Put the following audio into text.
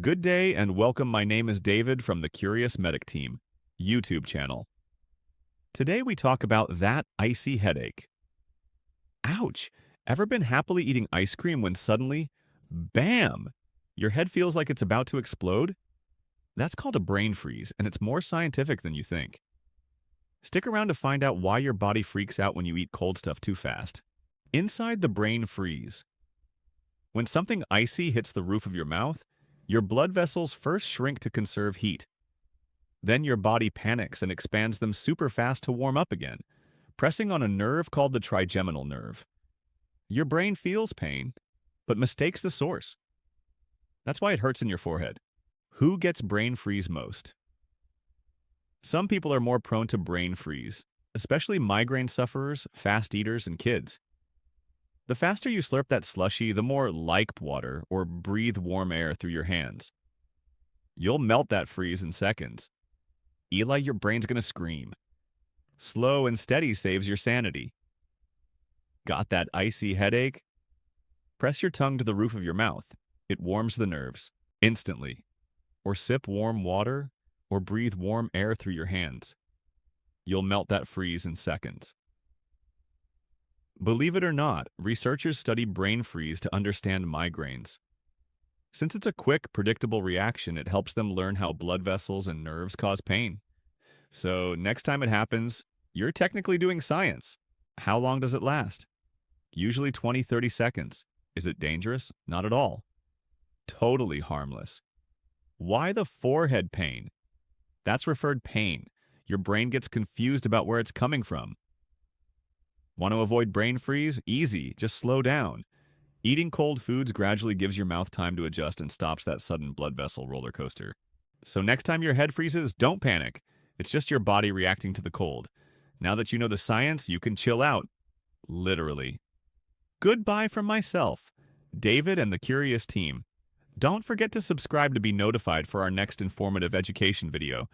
Good day and welcome. My name is David from the Curious Medic Team YouTube channel. Today we talk about that icy headache. Ouch! Ever been happily eating ice cream when suddenly, bam! Your head feels like it's about to explode? That's called a brain freeze, and it's more scientific than you think. Stick around to find out why your body freaks out when you eat cold stuff too fast. Inside the brain freeze. When something icy hits the roof of your mouth, your blood vessels first shrink to conserve heat. Then your body panics and expands them super fast to warm up again, pressing on a nerve called the trigeminal nerve. Your brain feels pain, but mistakes the source. That's why it hurts in your forehead. Who gets brain freeze most? Some people are more prone to brain freeze, especially migraine sufferers, fast eaters, and kids. The faster you slurp that slushy, the more like water or breathe warm air through your hands. You'll melt that freeze in seconds. Eli, your brain's gonna scream. Slow and steady saves your sanity. Got that icy headache? Press your tongue to the roof of your mouth. It warms the nerves, instantly. Or sip warm water, or breathe warm air through your hands. You'll melt that freeze in seconds. Believe it or not, researchers study brain freeze to understand migraines. Since it's a quick, predictable reaction, it helps them learn how blood vessels and nerves cause pain. So next time it happens, you're technically doing science. How long does it last? Usually 20-30 seconds. Is it dangerous? Not at all. Totally harmless. Why the forehead pain? That's referred pain. Your brain gets confused about where it's coming from. Want to avoid brain freeze? Easy, just slow down. Eating cold foods gradually gives your mouth time to adjust and stops that sudden blood vessel roller coaster. So next time your head freezes, don't panic. It's just your body reacting to the cold. Now that you know the science, you can chill out. Literally. Goodbye from myself, David and the Curious Team. Don't forget to subscribe to be notified for our next informative education video.